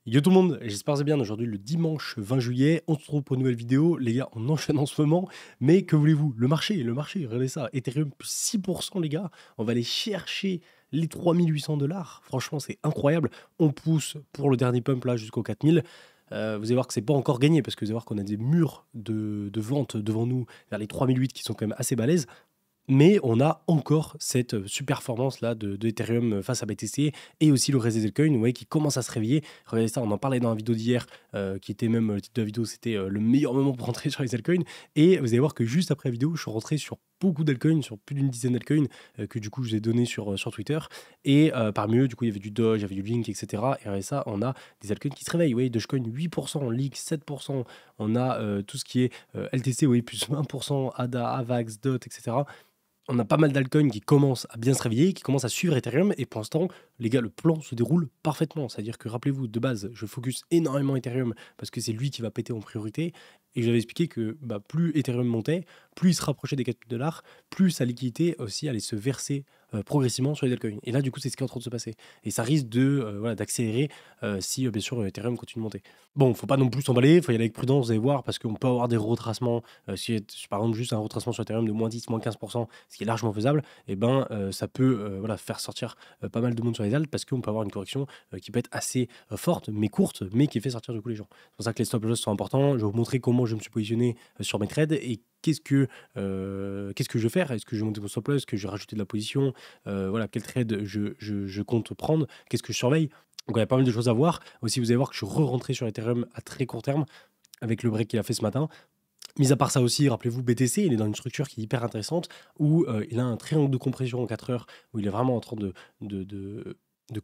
Yo tout le monde, j'espère que c'est bien. Aujourd'hui, le dimanche 20 juillet, on se retrouve pour une nouvelle vidéo. Les gars, on enchaîne en ce moment, mais que voulez-vous? Le marché, regardez ça. Ethereum plus 6%, les gars. On va aller chercher les 3800 $. Franchement, c'est incroyable. On pousse pour le dernier pump là jusqu'aux 4000. Vous allez voir que c'est pas encore gagné parce que vous allez voir qu'on a des murs de vente devant nous vers les 3008 qui sont quand même assez balèzes. Mais on a encore cette super performance là de Ethereum face à BTC et aussi le reste des altcoins, vous voyez, qui commence à se réveiller. Regardez ça, on en parlait dans la vidéo d'hier, qui était même le titre de la vidéo, c'était le meilleur moment pour rentrer sur les altcoins. Et vous allez voir que juste après la vidéo, je suis rentré sur beaucoup d'altcoins, sur plus d'une dizaine d'altcoins que du coup je vous ai donné sur Twitter. Et parmi eux, du coup, il y avait du Doge, il y avait du Link, etc. Et regardez ça, on a des altcoins qui se réveillent. Vous voyez, Dogecoin 8%, Link 7%. On a tout ce qui est LTC, vous voyez, plus 20%, ADA, AVAX, DOT, etc. On a pas mal d'altcoins qui commencent à bien se réveiller, qui commencent à suivre Ethereum. Et pour l'instant, les gars, le plan se déroule parfaitement. C'est-à-dire que, rappelez-vous, de base, je focus énormément Ethereum parce que c'est lui qui va péter en priorité. Et j'avais expliqué que plus Ethereum montait, plus il se rapprochait des 4000 $, plus sa liquidité aussi allait se verser progressivement sur les altcoins. Et là, du coup, c'est ce qui est en train de se passer. Et ça risque d'accélérer si, bien sûr, Ethereum continue de monter. Bon, faut pas non plus s'emballer, il faut y aller avec prudence, vous allez voir, parce qu'on peut avoir des retracements. Si par exemple, juste un retracement sur Ethereum de moins 10, moins 15%, ce qui est largement faisable, et ça peut faire sortir pas mal de monde sur les alts, parce qu'on peut avoir une correction qui peut être assez forte, mais courte, mais qui fait sortir du coup les gens. C'est pour ça que les stop loss sont importants. Je vais vous montrer comment je me suis positionné sur mes trades et qu'est-ce que je vais faire. Est-ce que je vais monter mon stop loss? Est-ce que je vais rajouter de la position? Quel trade je compte prendre? Qu'est-ce que je surveille? Donc il y a pas mal de choses à voir. Aussi, vous allez voir que je suis re-rentré sur Ethereum à très court terme avec le break qu'il a fait ce matin. Mis à part ça aussi, rappelez-vous, BTC, il est dans une structure qui est hyper intéressante où il a un triangle de compression en 4 heures où il est vraiment en train de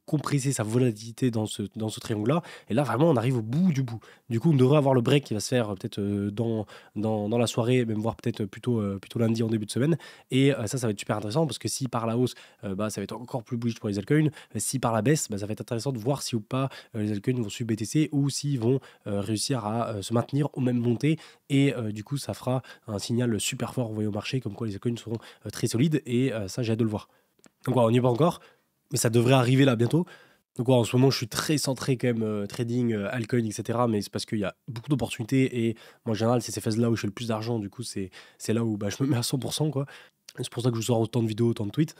compresser sa volatilité dans ce triangle-là. Et là, vraiment, on arrive au bout du bout. Du coup, on devrait avoir le break qui va se faire peut-être dans la soirée, même voire peut-être plutôt lundi en début de semaine. Et ça va être super intéressant parce que si par la hausse, ça va être encore plus bullish pour les altcoins. Si par la baisse, ça va être intéressant de voir si ou pas les altcoins vont suivre BTC ou s'ils vont réussir à se maintenir aux mêmes montées. Et du coup, ça fera un signal super fort envoyé au marché, comme quoi les altcoins seront très solides. Et ça, j'ai hâte de le voir. Donc voilà, on n'y est pas encore, mais ça devrait arriver là bientôt. Donc en ce moment, je suis très centré quand même trading, altcoin, etc. Mais c'est parce qu'il y a beaucoup d'opportunités et moi, en général, c'est ces phases-là où je fais le plus d'argent. Du coup, c'est là où je me mets à 100%, quoi. Et c'est pour ça que je sors autant de vidéos, autant de tweets.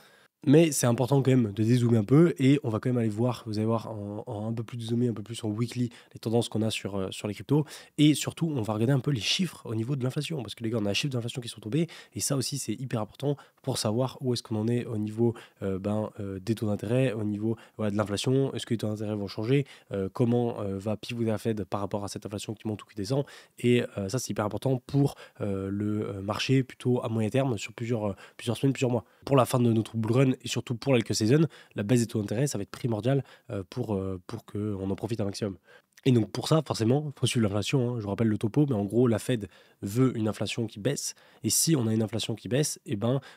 Mais c'est important quand même de dézoomer un peu et on va quand même aller voir, vous allez voir en un peu plus dézoomé, un peu plus en weekly, les tendances qu'on a sur les cryptos. Et surtout, on va regarder un peu les chiffres au niveau de l'inflation. Parce que les gars, on a les chiffres d'inflation qui sont tombés. Et ça aussi, c'est hyper important pour savoir où est-ce qu'on en est au niveau des taux d'intérêt, au niveau de l'inflation. Est-ce que les taux d'intérêt vont changer? Comment va pivoter la Fed par rapport à cette inflation qui monte ou qui descend? Et ça, c'est hyper important pour le marché plutôt à moyen terme sur plusieurs semaines, plusieurs mois. Pour la fin de notre bull run et surtout pour l'alco season, la baisse des taux d'intérêt, ça va être primordial pour qu'on en profite un maximum. Et donc pour ça, forcément, il faut suivre l'inflation. Je vous rappelle le topo, mais en gros, la Fed veut une inflation qui baisse. Et si on a une inflation qui baisse,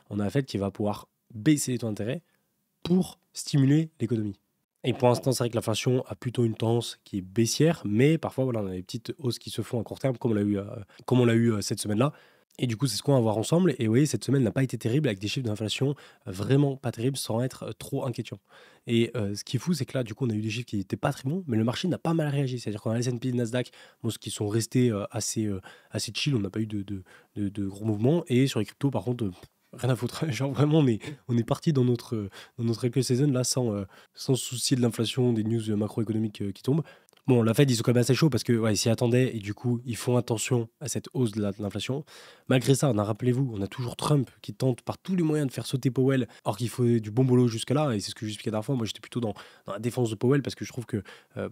on a la Fed qui va pouvoir baisser les taux d'intérêt pour stimuler l'économie. Et pour l'instant, c'est vrai que l'inflation a plutôt une tendance qui est baissière, mais parfois, on a des petites hausses qui se font à court terme, comme on l'a eu cette semaine-là. Et du coup, c'est ce qu'on va voir ensemble. Et vous voyez, cette semaine n'a pas été terrible avec des chiffres d'inflation vraiment pas terribles sans être trop inquiétants. Et ce qui est fou, c'est que là, du coup, on a eu des chiffres qui n'étaient pas très bons, mais le marché n'a pas mal réagi. C'est-à-dire qu'on a les S&P et le Nasdaq qui sont restés assez chill. On n'a pas eu de gros mouvements. Et sur les cryptos, par contre, rien à foutre. Genre vraiment, on est parti dans notre alco season là sans se soucier de l'inflation, des news macroéconomiques qui tombent. Bon, la Fed, ils sont quand même assez chauds parce que ils s'y attendaient et du coup, ils font attention à cette hausse de l'inflation. Malgré ça, rappelez-vous, on a toujours Trump qui tente par tous les moyens de faire sauter Powell, alors qu'il faut du bon boulot jusque-là. Et c'est ce que j'expliquais la dernière fois. Moi, j'étais plutôt dans la défense de Powell parce que je trouve que,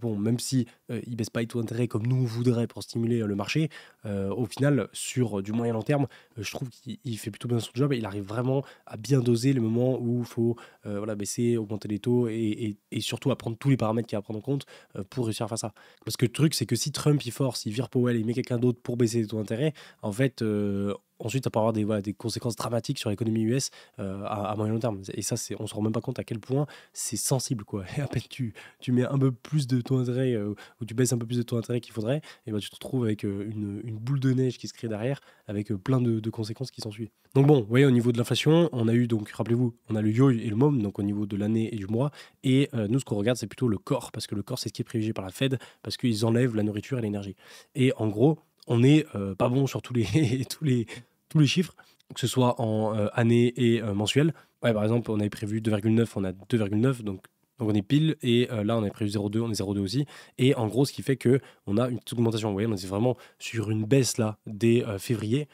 même si il baisse pas les taux d'intérêt comme nous on voudrait pour stimuler le marché, au final, sur du moyen long terme, je trouve qu'il fait plutôt bien son job et il arrive vraiment à bien doser le moment où il faut baisser, augmenter les taux et surtout à prendre tous les paramètres qu'il y a à prendre en compte pour réussir à faire ça. Parce que le truc, c'est que si Trump il force, il vire Powell, il met quelqu'un d'autre pour baisser les taux d'intérêt, en fait, ensuite ça peut avoir des conséquences dramatiques sur l'économie US à moyen long terme. Et ça, on se rend même pas compte à quel point c'est sensible, quoi. Et à peine tu mets un peu plus de taux d'intérêt ou tu baisses un peu plus de taux d'intérêt qu'il faudrait, et ben tu te retrouves avec une boule de neige qui se crée derrière avec plein de conséquences qui s'ensuivent. Donc bon, vous voyez, au niveau de l'inflation, on a eu donc, rappelez-vous, on a le YoY et le MOM, donc au niveau de l'année et du mois. Et nous, ce qu'on regarde, c'est plutôt le corps, parce que le corps, c'est ce qui est privilégié par la Fed, parce qu'ils enlèvent la nourriture et l'énergie. Et en gros, on n'est pas bon sur tous les, tous les chiffres, que ce soit en année et mensuel. Ouais, par exemple, on avait prévu 2,9, on a 2,9, donc on est pile, et là on avait prévu 0,2, on est 0,2 aussi. Et en gros, ce qui fait que on a une petite augmentation. Vous voyez, on est vraiment sur une baisse là dès février.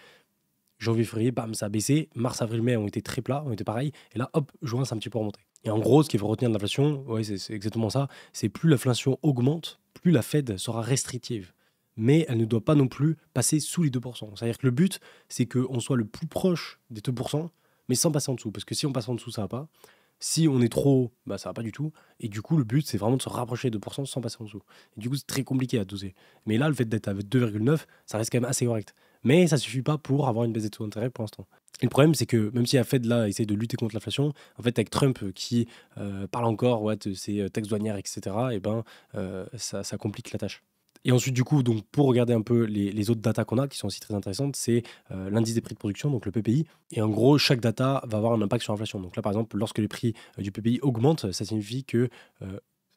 Janvier, février, bam, ça a baissé. Mars, avril, mai ont été très plats, ont été pareils. Et là, hop, juin, c'est un petit peu remonté. Et en gros, ce qu'il faut retenir de l'inflation, ouais, c'est exactement ça. C'est plus l'inflation augmente, plus la Fed sera restrictive. Mais elle ne doit pas non plus passer sous les 2%. C'est-à-dire que le but, c'est qu'on soit le plus proche des 2%, mais sans passer en dessous. Parce que si on passe en dessous, ça va pas. Si on est trop haut, bah, ça va pas du tout. Et du coup, le but, c'est vraiment de se rapprocher des 2% sans passer en dessous. Et du coup, c'est très compliqué à doser. Mais là, le fait d'être avec 2,9, ça reste quand même assez correct. Mais ça suffit pas pour avoir une baisse des taux d'intérêt pour l'instant. Et le problème, c'est que même si la Fed là essaie de lutter contre l'inflation, en fait, avec Trump qui parle encore de ses taxes douanières, etc., et ben, ça complique la tâche. Et ensuite, du coup, donc, pour regarder un peu les autres datas qu'on a, qui sont aussi très intéressantes, c'est l'indice des prix de production, donc le PPI. Et en gros, chaque data va avoir un impact sur l'inflation. Donc là, par exemple, lorsque les prix du PPI augmentent, ça signifie que,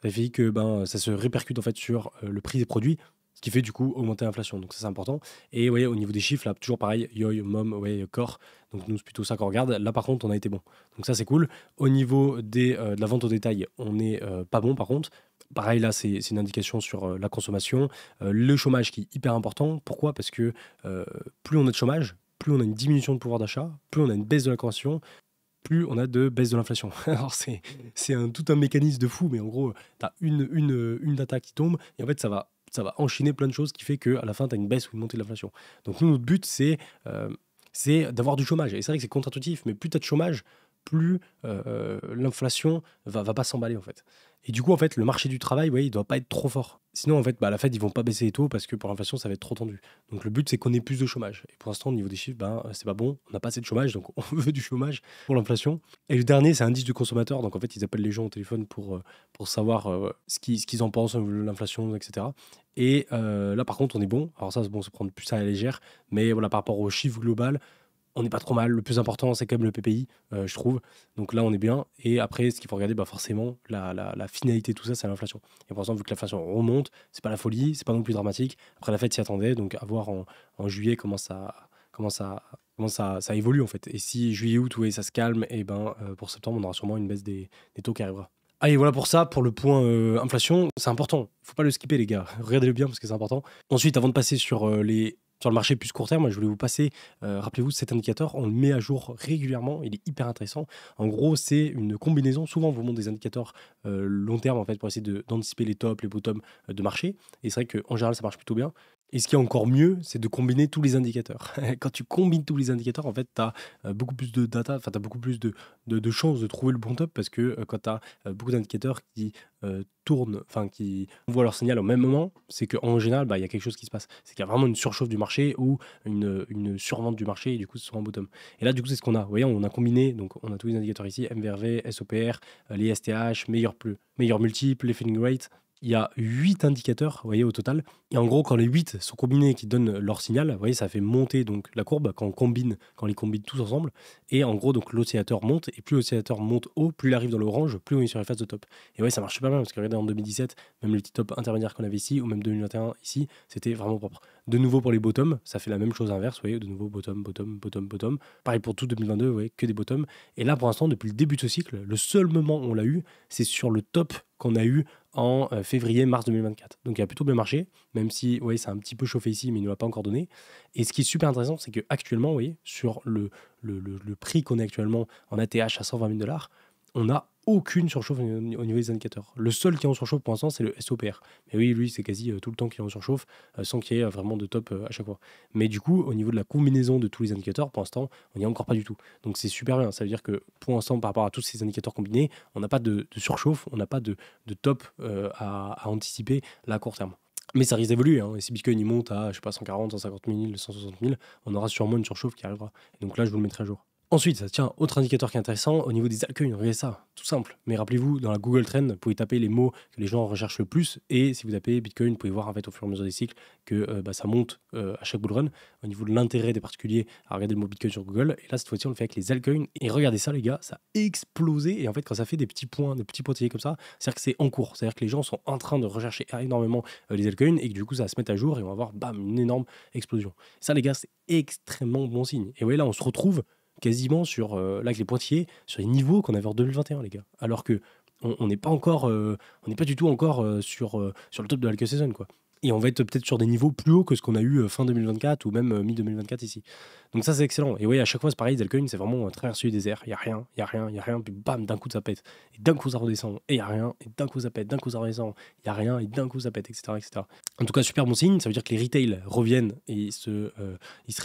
ça se répercute en fait sur le prix des produits, ce qui fait du coup augmenter l'inflation. Donc ça, c'est important. Et vous voyez, au niveau des chiffres, là, toujours pareil, YoY, MOM, ouais, Core. Donc nous, c'est plutôt ça qu'on regarde. Là, par contre, on a été bon. Donc ça, c'est cool. Au niveau de la vente au détail, on n'est pas bon, par contre. Pareil, là, c'est une indication sur la consommation. Le chômage qui est hyper important. Pourquoi? Parce que plus on a de chômage, plus on a une diminution de pouvoir d'achat, plus on a une baisse de la consommation, plus on a de baisse de l'inflation. Alors, c'est tout un mécanisme de fou, mais en gros, tu as une data qui tombe, et en fait, ça va enchaîner plein de choses qui fait qu'à la fin, tu as une baisse ou une montée de l'inflation. Donc, nous, notre but, c'est d'avoir du chômage. Et c'est vrai que c'est contre-intuitif, mais plus tu as de chômage, plus l'inflation va pas s'emballer, en fait. Et du coup, en fait, le marché du travail, il doit pas être trop fort. Sinon, en fait, la Fed, ils vont pas baisser les taux parce que pour l'inflation, ça va être trop tendu. Donc, le but, c'est qu'on ait plus de chômage. Et pour l'instant, au niveau des chiffres, c'est pas bon. On n'a pas assez de chômage, donc on veut du chômage pour l'inflation. Et le dernier, c'est indice du consommateur. Donc, en fait, ils appellent les gens au téléphone pour savoir ce qu'ils en pensent, l'inflation, etc. Et là, par contre, on est bon. Alors, ça, c'est bon, se prendre plus ça à la légère. Mais voilà, par rapport au chiffre global, on n'est pas trop mal. Le plus important, c'est quand même le PPI, je trouve. Donc là, on est bien. Et après, ce qu'il faut regarder, forcément, la finalité de tout ça, c'est l'inflation. Et pour l'instant, vu que l'inflation remonte, c'est pas la folie, c'est pas non plus dramatique. Après, la Fed s'y attendait. Donc, à voir en juillet comment ça évolue, en fait. Et si juillet, août, ça se calme, et pour septembre, on aura sûrement une baisse des taux qui arrivera. Allez, voilà pour ça, pour le point inflation. C'est important. Faut pas le skipper, les gars. Regardez-le bien parce que c'est important. Ensuite, avant de passer sur sur le marché plus court terme, je voulais vous passer, rappelez-vous, cet indicateur, on le met à jour régulièrement, il est hyper intéressant. En gros, c'est une combinaison, souvent on vous montre des indicateurs long terme en fait, pour essayer d'anticiper les tops, les bottoms de marché. Et c'est vrai qu'en général, ça marche plutôt bien. Et ce qui est encore mieux, c'est de combiner tous les indicateurs. Quand tu combines tous les indicateurs, en fait, tu as beaucoup plus de data, enfin, tu as beaucoup plus de chances de trouver le bon top parce que quand tu as beaucoup d'indicateurs qui tournent, enfin, qui envoient leur signal au même moment, c'est qu'en général, il y a quelque chose qui se passe. C'est qu'il y a vraiment une surchauffe du marché ou une survente du marché et du coup, ce sera un bottom. Et là, du coup, c'est ce qu'on a. Vous voyez, on a combiné, donc on a tous les indicateurs ici, MVRV, SOPR, les STH, meilleur multiple, les filling rate. Il y a 8 indicateurs, vous voyez, au total. Et en gros, quand les 8 sont combinés et qui donnent leur signal, vous voyez, ça fait monter donc la courbe quand on les combine tous ensemble. Et en gros, donc l'oscillateur monte, et plus l'oscillateur monte haut, plus il arrive dans l'orange, plus on est sur les phases de top. Et ouais, ça marche super bien, parce que regardez, en 2017, même les petits tops intermédiaires qu'on avait ici, ou même 2021 ici, c'était vraiment propre. De nouveau pour les bottoms, ça fait la même chose inverse, vous voyez, de nouveau bottom, bottom, bottom, bottom. Pareil pour tout 2022, vous voyez, que des bottoms. Et là, pour l'instant, depuis le début de ce cycle, le seul moment où on l'a eu, c'est sur le top qu'on a eu en février-mars 2024. Donc il a plutôt bien marché, même si ça a un petit peu chauffé ici, mais il ne l'a pas encore donné. Et ce qui est super intéressant, c'est qu'actuellement, vous voyez, sur le prix qu'on est actuellement en ATH à 120 000 $, on n'a aucune surchauffe au niveau des indicateurs. Le seul qui est en surchauffe pour l'instant, c'est le SOPR. Mais oui, lui, c'est quasi tout le temps qu'il est en surchauffe, sans qu'il y ait vraiment de top à chaque fois. Mais du coup, au niveau de la combinaison de tous les indicateurs, pour l'instant, on n'y est encore pas du tout. Donc c'est super bien. Ça veut dire que pour l'instant, par rapport à tous ces indicateurs combinés, on n'a pas de surchauffe, on n'a pas de top à anticiper là, à court terme. Mais ça risque d'évoluer, hein. Et si Bitcoin il monte à, je sais pas, 140, 150 000, 160 000, on aura sûrement une surchauffe qui arrivera. Et donc là, je vous le mettrai à jour. Ensuite, tiens, autre indicateur qui est intéressant, au niveau des altcoins, regardez ça, tout simple. Mais rappelez-vous, dans la Google Trend, vous pouvez taper les mots que les gens recherchent le plus, et si vous tapez Bitcoin, vous pouvez voir en fait au fur et à mesure des cycles que ça monte à chaque bull run, au niveau de l'intérêt des particuliers à regarder le mot Bitcoin sur Google. Et là, cette fois-ci, on le fait avec les altcoins. Et regardez ça, les gars, ça a explosé. Et en fait, quand ça fait des petits points, des petits pointillés comme ça, c'est-à-dire que c'est en cours. C'est-à-dire que les gens sont en train de rechercher énormément les altcoins, et que du coup, ça va se mettre à jour, et on va avoir, bam, une énorme explosion. Ça, les gars, c'est extrêmement bon signe. Et ouais, là, on se retrouve quasiment sur, là avec les pointillés, sur les niveaux qu'on avait en 2021, les gars. Alors que on n'est pas encore, on n'est pas du tout encore sur le top de la saison, quoi. Et on va être peut-être sur des niveaux plus hauts que ce qu'on a eu fin 2024 ou même mi-2024 ici. Donc ça, c'est excellent. Et oui, à chaque fois, c'est pareil, Delcoin, c'est vraiment traverser le désert. Il n'y a rien, il n'y a rien, il n'y a rien. Puis bam, d'un coup, ça pète. Et d'un coup, ça redescend. Et il n'y a rien. Et d'un coup, ça pète. D'un coup, ça redescend. Il n'y a rien. Et d'un coup, ça pète, etc., etc. En tout cas, super bon signe. Ça veut dire que les retails reviennent et ils se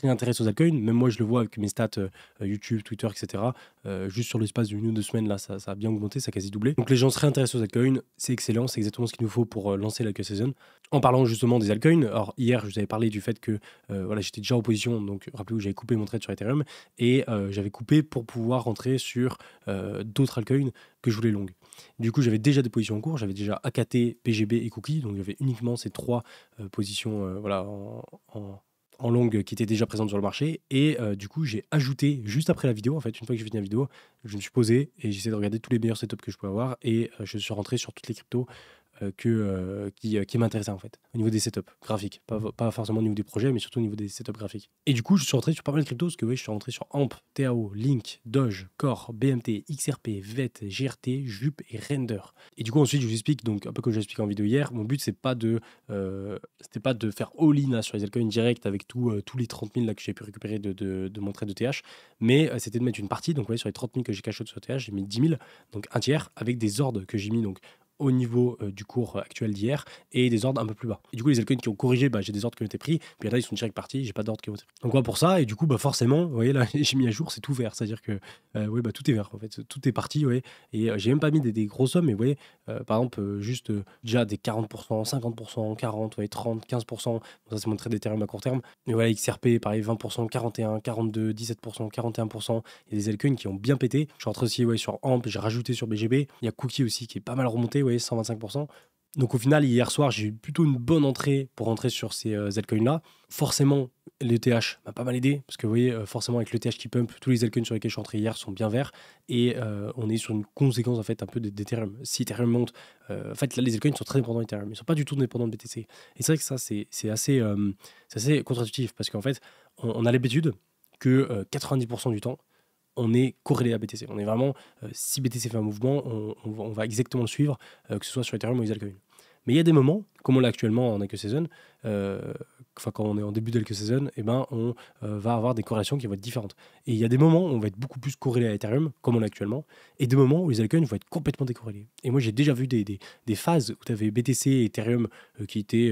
réintéressent aux altcoins. Même moi, je le vois avec mes stats YouTube, Twitter, etc. Juste sur l'espace d'une ou deux semaines, là, ça a bien augmenté, ça a quasi doublé. Donc les gens se réintéressent aux altcoins. C'est excellent. C'est exactement ce qu'il nous faut pour lancer la saison. En parlant justement des altcoins, alors hier, je vous avais parlé du fait que voilà, j'étais déjà en position. Donc rappelez-vous, j'avais coupé mon trade sur Ethereum et j'avais coupé pour pouvoir rentrer sur d'autres altcoins que je voulais longues. Du coup, j'avais déjà des positions en cours, j'avais déjà AKT, PGB et Cookie, donc j'avais uniquement ces trois positions voilà, en longue qui étaient déjà présentes sur le marché. Et du coup, j'ai ajouté, juste après la vidéo, en fait, une fois que j'ai fini la vidéo, je me suis posé et j'ai essayé de regarder tous les meilleurs setups que je pouvais avoir et je suis rentré sur toutes les cryptos qui m'intéressait en fait, au niveau des setups graphiques, pas forcément au niveau des projets, mais surtout au niveau des setups graphiques. Et du coup, je suis rentré sur pas mal de cryptos, parce que oui, je suis rentré sur AMP, TAO, Link, Doge, Core, BMT, XRP, VET, GRT, Jup et Render. Et du coup, ensuite, je vous explique, donc un peu comme j'ai expliqué en vidéo hier, mon but, c'était pas de faire all-in là, sur les altcoins direct avec tous les 30 000 là, que j'ai pu récupérer de mon trade de TH, mais c'était de mettre une partie, donc ouais, sur les 30 000 que j'ai caché sur TH, j'ai mis 10 000, donc un tiers, avec des ordres que j'ai mis donc au niveau du cours actuel d'hier et des ordres un peu plus bas. Et du coup, les altcoins qui ont corrigé, j'ai des ordres qui ont été pris, puis là, ils sont direct partis, j'ai pas d'ordres qui ont été pris. Donc, voilà pour ça, et du coup, forcément, vous voyez, là, j'ai mis à jour, c'est tout vert, c'est-à-dire que, tout est vert, en fait, tout est parti, ouais, et j'ai même pas mis des grosses sommes, mais vous voyez, par exemple, juste déjà des 40%, 50%, 40, ouais, 30, 15%, bon, ça, c'est mon trade d'Ethereum à court terme, mais voilà, XRP, pareil, 20%, 41, 42, 17%, 41%, il y a des altcoins qui ont bien pété. Je suis rentré aussi sur AMP, j'ai rajouté sur BGB, il y a Cookie aussi qui est pas mal remonté, ouais, 125%. Donc au final, hier soir, j'ai eu plutôt une bonne entrée pour rentrer sur ces altcoins-là. Forcément, l'ETH m'a pas mal aidé, parce que vous voyez, forcément, avec l'ETH qui pump, tous les altcoins sur lesquels je suis entré hier sont bien verts, et on est sur une conséquence en fait un peu d'Ethereum. Si Ethereum monte, en fait, là, les altcoins sont très dépendants d'Ethereum, ils sont pas du tout dépendants de BTC. Et c'est vrai que ça, c'est assez contre-intuitif, parce qu'en fait, on a l'habitude que 90% du temps, on est corrélé à BTC. On est vraiment, si BTC fait un mouvement, on va exactement le suivre, que ce soit sur Ethereum ou les altcoins. Mais il y a des moments, comme on l'a actuellement en Alka Season, quand on est en début d'Alka Season, on va avoir des corrélations qui vont être différentes. Et il y a des moments où on va être beaucoup plus corrélé à Ethereum, comme on l'a actuellement, et des moments où les altcoins vont être complètement décorrélés. Et moi, j'ai déjà vu des phases où tu avais BTC et Ethereum qui étaient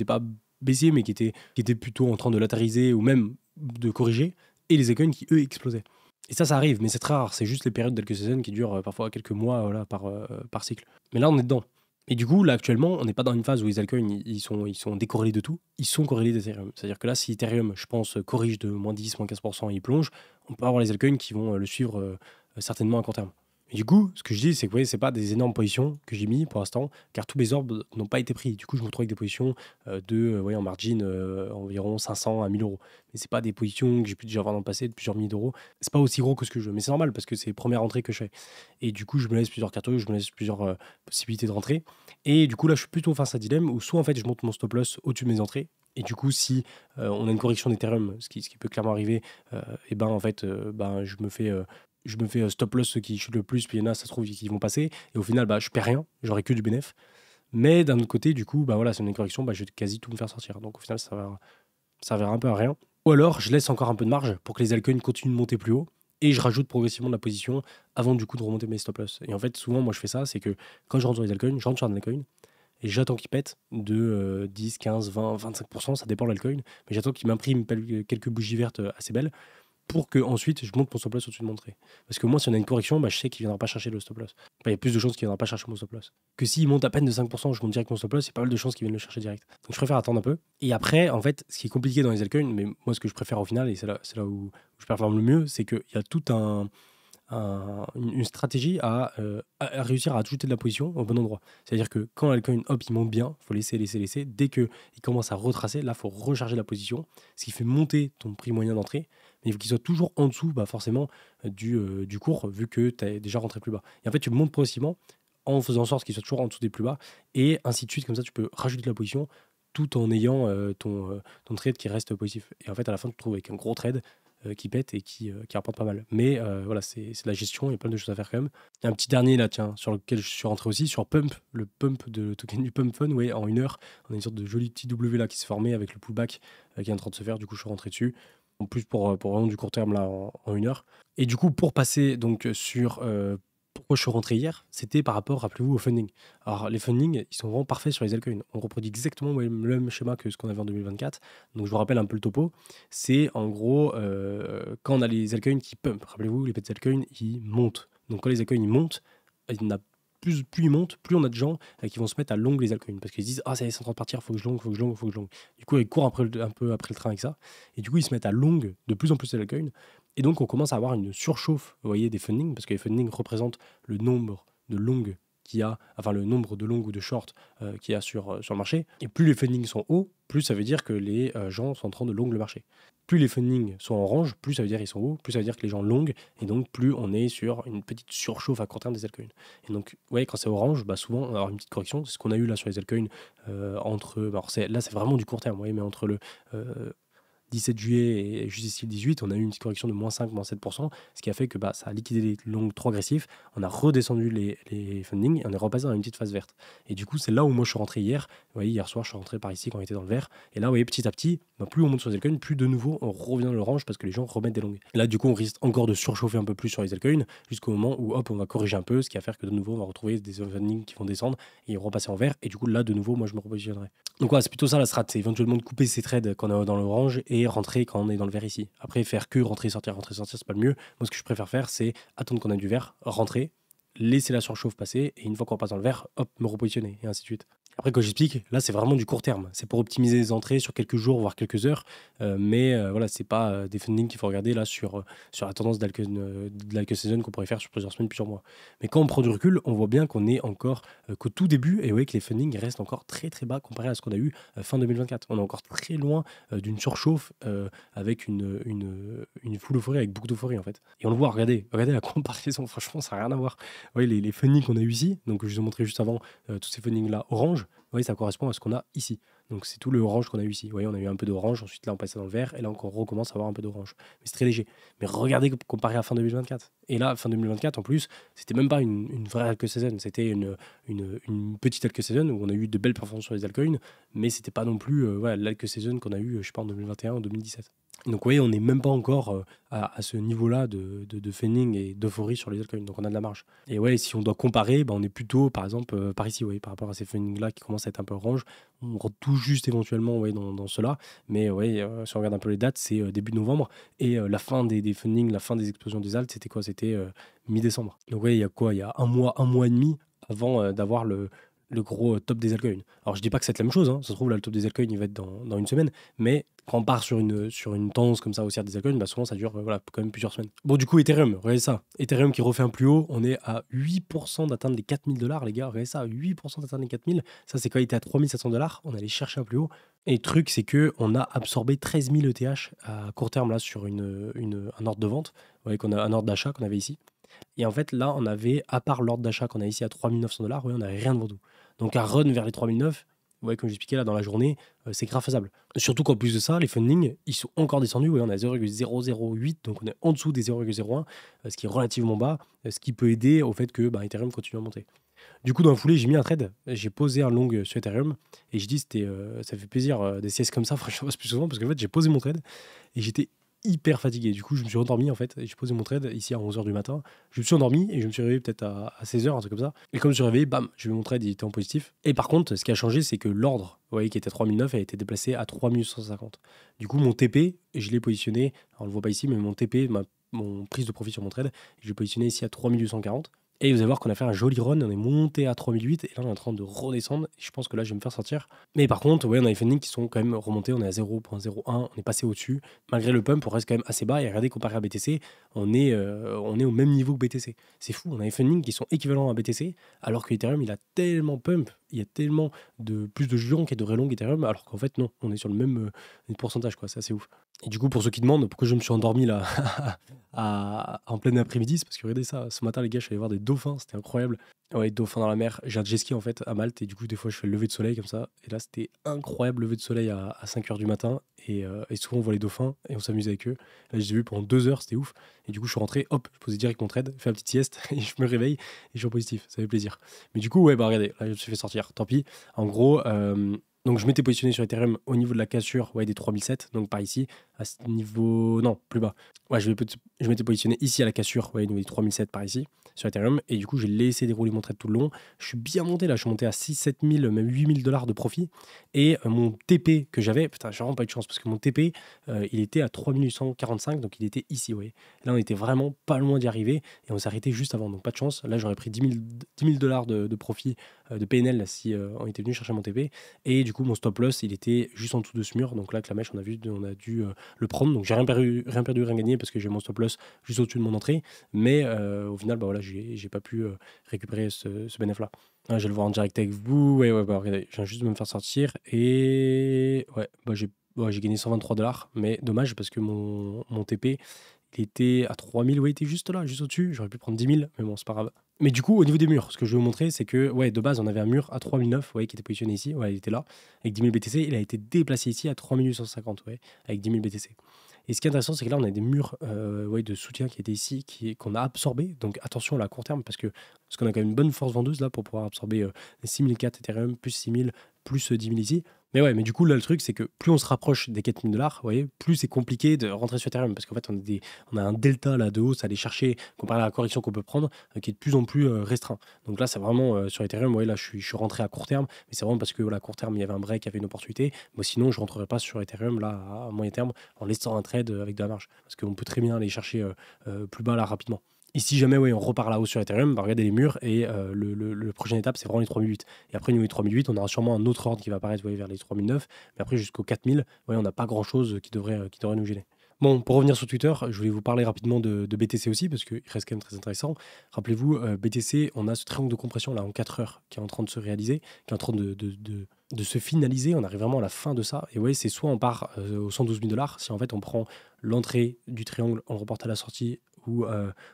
pas baissiers, mais qui étaient plutôt en train de latériser ou même de corriger, et les altcoins qui, eux, explosaient. Et ça arrive, mais c'est très rare. C'est juste les périodes d'Alka Season qui durent parfois quelques mois voilà, par cycle. Mais là, on est dedans. Et du coup, là, actuellement, on n'est pas dans une phase où les altcoins, ils sont décorrélés de tout. Ils sont corrélés d'Ethereum. C'est-à-dire que là, si Ethereum, je pense, corrige de moins 10, moins 15% et il plonge, on peut avoir les altcoins qui vont le suivre certainement à court terme. Et du coup, ce que je dis, c'est que c'est pas des énormes positions que j'ai mis pour l'instant, car tous mes orbes n'ont pas été pris. Du coup, je me retrouve avec des positions en margin environ 500 à 1000 euros. Mais c'est pas des positions que j'ai pu déjà avoir dans le passé de plusieurs milliers d'euros. C'est pas aussi gros que ce que je veux. Mais c'est normal parce que c'est les premières entrées que je fais. Et du coup, je me laisse plusieurs cartes, je me laisse plusieurs possibilités de rentrer. Et du coup, là, je suis plutôt face à un dilemme où soit en fait, je monte mon stop loss au-dessus de mes entrées. Et du coup, si on a une correction d'Ethereum, ce qui peut clairement arriver, je me fais stop loss ceux qui chutent le plus, puis il y en a, ça se trouve, qui vont passer. Et au final, je perds rien, j'aurai que du bénéf. Mais d'un autre côté, du coup, si on a une correction, je vais quasi tout me faire sortir. Donc au final, ça servira un peu à rien. Ou alors, je laisse encore un peu de marge pour que les altcoins continuent de monter plus haut. Et je rajoute progressivement de la position avant du coup de remonter mes stop loss. Et en fait, souvent, moi, je fais ça, c'est que quand je rentre sur les altcoins, je rentre sur un altcoin et j'attends qu'il pète de 10, 15, 20, 25%, ça dépend de l'altcoin. Mais j'attends qu'il m'imprime quelques bougies vertes assez belles. pour que ensuite je monte mon stop loss au-dessus de mon trait. Parce que moi, si on a une correction, bah, je sais qu'il ne viendra pas chercher le stop loss. Enfin, il y a plus de chances qu'il ne viendra pas chercher mon stop loss. Que s'il monte à peine de 5%, je monte direct mon stop loss, il y a pas mal de chances qu'il vienne le chercher direct. Donc je préfère attendre un peu. Et après, en fait, ce qui est compliqué dans les altcoins, mais moi, ce que je préfère au final, et c'est là où je performe le mieux, c'est qu'il y a tout une stratégie à réussir à ajouter de la position au bon endroit. C'est-à-dire que quand l'alcoin, hop, il monte bien, il faut laisser. Dès qu'il commence à retracer, là, il faut recharger la position, ce qui fait monter ton prix moyen d'entrée, mais il faut qu'il soit toujours en dessous, bah, forcément, du cours, vu que tu as déjà rentré plus bas. Et en fait, tu montes progressivement en faisant en sorte qu'il soit toujours en dessous des plus bas, et ainsi de suite, comme ça, tu peux rajouter de la position tout en ayant ton trade qui reste positif. Et en fait, à la fin, tu te trouves avec un gros trade qui pète et qui rapporte pas mal. Mais voilà, c'est de la gestion, il y a plein de choses à faire quand même. Il y a un petit dernier là, tiens, sur lequel je suis rentré aussi, sur Pump, le Pump de token du Pump Fun, ouais, en 1 heure. On a une sorte de joli petit W là qui se formait avec le pullback qui est en train de se faire, du coup je suis rentré dessus. En plus pour vraiment du court terme là en 1 heure. Et du coup, pour passer donc sur pourquoi je suis rentré hier, c'était par rapport, rappelez-vous, au funding. Alors, les fundings, ils sont vraiment parfaits sur les altcoins. On reproduit exactement le même schéma que ce qu'on avait en 2024. Donc, je vous rappelle un peu le topo. C'est en gros, quand on a les altcoins qui pump, rappelez-vous, les petits altcoins, ils montent. Donc, quand les altcoins, ils montent, il y en a plus ils montent, plus on a de gens qui vont se mettre à long les altcoins. Parce qu'ils se disent, ah, ça y est, c'est en train de partir, faut que je long. Du coup, ils courent un peu après le train avec ça. Et du coup, ils se mettent à long de plus en plus les altcoins. Et donc, on commence à avoir une surchauffe, vous voyez, des fundings, parce que les fundings représentent le nombre de longues qu'il y a, enfin le nombre de longues ou de shorts qu'il y a sur le marché. Et plus les fundings sont hauts, plus ça veut dire que les gens sont en train de long le marché. Plus les fundings sont orange, plus ça veut dire qu'ils sont hauts, plus ça veut dire que les gens longuent, et donc plus on est sur une petite surchauffe à court terme des altcoins. Et donc, vous voyez, quand c'est orange, bah souvent, on va avoir une petite correction. C'est ce qu'on a eu là sur les altcoins entre. Alors là, c'est vraiment du court terme, vous voyez, mais entre le 17 juillet et juste ici le 18, on a eu une petite correction de moins 5, moins 7%, ce qui a fait que bah, ça a liquidé les longues trop agressifs, on a redescendu les fundings et on est repassé dans une petite phase verte. Et du coup, c'est là où moi je suis rentré hier. Vous voyez, hier soir, je suis rentré par ici quand on était dans le vert. Et là, vous voyez, petit à petit, bah, plus on monte sur les altcoins, plus de nouveau on revient dans l'orange parce que les gens remettent des longues. Et là, du coup, on risque encore de surchauffer un peu plus sur les altcoins jusqu'au moment où hop, on va corriger un peu, ce qui va faire que de nouveau, on va retrouver des fundings qui vont descendre et repasser en vert. Et du coup, là, de nouveau, moi je me repositionnerai. Donc voilà, c'est plutôt ça la strat, c'est éventuellement de couper ces trades qu'on a dans l'orange et rentrer quand on est dans le vert ici. Après, faire que rentrer, sortir, c'est pas le mieux. Moi, ce que je préfère faire, c'est attendre qu'on a du vert, rentrer, laisser la surchauffe passer, et une fois qu'on passe dans le vert, hop, me repositionner, et ainsi de suite. Après, quand j'explique, là, c'est vraiment du court terme. C'est pour optimiser les entrées sur quelques jours, voire quelques heures. Mais voilà, c'est pas des fundings qu'il faut regarder là sur la tendance de l'alcool season qu'on pourrait faire sur plusieurs semaines, plusieurs mois. Mais quand on prend du recul, on voit bien qu'on est encore qu'au tout début, et vous voyez que les fundings restent encore très très bas comparé à ce qu'on a eu fin 2024. On est encore très loin d'une surchauffe avec une full euphorie, avec beaucoup d'euphorie en fait. Et on le voit, regardez la comparaison, franchement, ça n'a rien à voir. Vous voyez les fundings qu'on a eu ici, donc je vous ai montré juste avant tous ces fundings là orange. Vous voyez, ça correspond à ce qu'on a ici. Donc c'est tout le orange qu'on a eu ici. Vous voyez, on a eu un peu d'orange, ensuite là on passe dans le vert, et là on recommence à avoir un peu d'orange. Mais c'est très léger. Mais regardez comparé à fin 2024. Et là, fin 2024, en plus, c'était même pas une vraie alcool saison, c'était une petite alcool saison où on a eu de belles performances sur les altcoins, mais c'était pas non plus l'alcool saison qu'on a eu, je sais pas, en 2021 ou 2017. Donc vous voyez, on n'est même pas encore à ce niveau-là de funding et d'euphorie sur les altcoins, donc on a de la marge. Et ouais, si on doit comparer, bah, on est plutôt par exemple par ici, ouais, par rapport à ces fundings-là qui commencent à être un peu orange, on rentre tout juste éventuellement dans cela, mais ouais, si on regarde un peu les dates, c'est début novembre, et la fin des fundings, la fin des explosions des alts, c'était quoi? C'était mi-décembre. Donc ouais, il y a quoi? Il y a un mois et demi avant d'avoir le gros top des altcoins. Alors je dis pas que c'est la même chose, hein. Ça se trouve là le top des altcoins il va être dans une semaine, mais quand on part sur une tendance comme ça haussière des altcoins, bah souvent ça dure quand même plusieurs semaines. Bon, du coup Ethereum, regardez ça, Ethereum qui refait un plus haut, on est à 8% d'atteindre les 4000 $, les gars, regardez ça, 8% d'atteindre les 4000, ça c'est quand il était à 3700 $, on allait chercher un plus haut. Et le truc c'est que on a absorbé 13 000 ETH à court terme là sur un ordre de vente, vous voyez qu'on a un ordre d'achat qu'on avait ici. Et en fait, là, on avait, à part l'ordre d'achat qu'on a ici à 3900 $, ouais, on n'avait rien devant nous. Donc, un run vers les 3009, vous voyez, comme j'expliquais là dans la journée, c'est grave faisable. Surtout qu'en plus de ça, les fundings, ils sont encore descendus. Ouais, on a 0,008, donc on est en dessous des 0,01, ce qui est relativement bas, ce qui peut aider au fait que Ethereum continue à monter. Du coup, dans la foulée, j'ai mis un trade, j'ai posé un long sur Ethereum, et je dis, ça fait plaisir des CS comme ça, franchement, plus souvent, parce qu'en fait, j'ai posé mon trade, et j'étais hyper fatigué. Du coup, je me suis endormi en fait. J'ai posé mon trade ici à 11h du matin. Je me suis endormi et je me suis réveillé peut-être à 16h, un truc comme ça. Et comme je me suis réveillé, bam, j'ai vu mon trade, il était en positif. Et par contre, ce qui a changé, c'est que l'ordre, vous voyez, qui était à 3009, a été déplacé à 3150. Du coup, mon TP, je l'ai positionné, alors on le voit pas ici, mais mon TP, mon prise de profit sur mon trade, je l'ai positionné ici à 3840. Et vous allez voir qu'on a fait un joli run, on est monté à 3008 et là on est en train de redescendre. Et je pense que là je vais me faire sortir. Mais par contre, ouais, on a les fundings qui sont quand même remontés, on est à 0.01, on est passé au-dessus. Malgré le pump, on reste quand même assez bas. Et regardez, comparé à BTC, on est au même niveau que BTC. C'est fou, on a les fundings qui sont équivalents à BTC, alors que Ethereum il a tellement pump, il y a tellement de plus de Jonk et de Relong Ethereum, alors qu'en fait non, on est sur le même pourcentage, quoi, c'est assez ouf. Et du coup, pour ceux qui demandent pourquoi je me suis endormi là en plein après-midi, c'est parce que regardez ça, ce matin les gars, je suis allé voir des dauphins, c'était incroyable. Ouais, dauphins dans la mer. J'ai un jet ski en fait à Malte et du coup, des fois, je fais le lever de soleil comme ça. Et là, c'était incroyable, lever de soleil à 5h du matin. Et souvent, on voit les dauphins et on s'amuse avec eux. Là, je les ai vus pendant 2 heures, c'était ouf. Et du coup, je suis rentré, hop, je posais direct mon trade, fais une petite sieste et je me réveille et je suis en positif. Ça fait plaisir. Mais du coup, ouais, bah regardez, là, je me suis fait sortir. Tant pis. En gros, donc je m'étais positionné sur Ethereum au niveau de la cassure, ouais, des 3007, donc par ici, à ce niveau, non, plus bas. Ouais, je m'étais positionné ici à la cassure, ouais, au niveau des 3007 par ici, sur Ethereum, et du coup, j'ai laissé dérouler mon trade tout le long. Je suis bien monté là, je suis monté à 6-7 000, même 8 000 dollars de profit, et mon TP que j'avais, putain, j'ai vraiment pas eu de chance, parce que mon TP, il était à 3845, donc il était ici, ouais. Là, on était vraiment pas loin d'y arriver, et on s'est arrêté juste avant, donc pas de chance. Là, j'aurais pris 10 000 dollars de profit de PNL là, si on était venu chercher mon TP, et du coup, mon stop loss, il était juste en dessous de ce mur. Donc là, avec la mèche, on a dû le prendre. Donc j'ai rien perdu, rien gagné parce que j'ai mon stop loss juste au-dessus de mon entrée. Mais au final, bah voilà, j'ai pas pu récupérer ce bénéfice-là. Ah, je vais le voir en direct avec vous. Ouais, bah regardez, je viens juste de me faire sortir. Et ouais, bah j'ai gagné 123 dollars. Mais dommage parce que mon TP, il était à 3000. Ouais, il était juste là, juste au-dessus. J'aurais pu prendre 10 000. Mais bon, c'est pas grave. Mais du coup, au niveau des murs, ce que je vais vous montrer, c'est que ouais, de base, on avait un mur à 3009, vous voyez, qui était positionné ici. Ouais, il était là, avec 10 000 BTC. Il a été déplacé ici à 3850, ouais, avec 10 000 BTC. Et ce qui est intéressant, c'est que là, on a des murs ouais, de soutien qui étaient ici, qu'on a absorbés. Donc attention là, à court terme, parce qu'on a quand même une bonne force vendeuse là pour pouvoir absorber les 6004 Ethereum, plus 6000, plus 10 000 ici. Mais ouais, mais du coup, là, le truc, c'est que plus on se rapproche des 4000 dollars, vous voyez, plus c'est compliqué de rentrer sur Ethereum. Parce qu'en fait, on a un delta là de hausse à aller chercher, comparé à la correction qu'on peut prendre, qui est de plus en plus restreint. Donc là, c'est vraiment sur Ethereum, ouais, là, je suis rentré à court terme. Mais c'est vraiment parce que voilà, à court terme, il y avait un break, il y avait une opportunité. Moi, sinon, je ne rentrerai pas sur Ethereum là à moyen terme en laissant un trade avec de la marge. Parce qu'on peut très bien aller chercher plus bas là rapidement. Et si jamais ouais, on repart là-haut sur Ethereum, bah, regardez les murs et le prochaine étape, c'est vraiment les 3008. Et après, au niveau des 3008, on aura sûrement un autre ordre qui va apparaître vers les 3009. Mais après, jusqu'aux 4000, ouais, on n'a pas grand-chose qui devrait nous gêner. Bon, pour revenir sur Twitter, je voulais vous parler rapidement de BTC aussi, parce qu'il reste quand même très intéressant. Rappelez-vous, BTC, on a ce triangle de compression là en 4 heures qui est en train de se réaliser, qui est en train de se finaliser. On arrive vraiment à la fin de ça. Et ouais, c'est soit on part aux 112 000 dollars, si en fait on prend l'entrée du triangle, on le reporte à la sortie, ou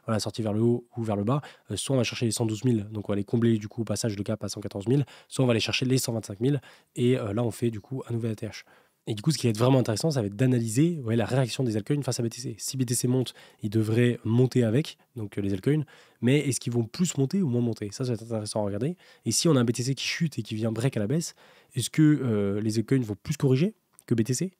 voilà, sortie vers le haut ou vers le bas, soit on va chercher les 112 000, donc on va aller combler du coup au passage de cap à 114 000, soit on va aller chercher les 125 000, et là on fait du coup un nouvel ATH. Et du coup, ce qui va être vraiment intéressant, ça va être d'analyser ouais, la réaction des altcoins face à BTC. Si BTC monte, ils devraient monter avec, donc les altcoins, mais est-ce qu'ils vont plus monter ou moins monter? Ça va être intéressant à regarder. Et si on a un BTC qui chute et qui vient break à la baisse, est-ce que les altcoins vont plus corriger que BTC?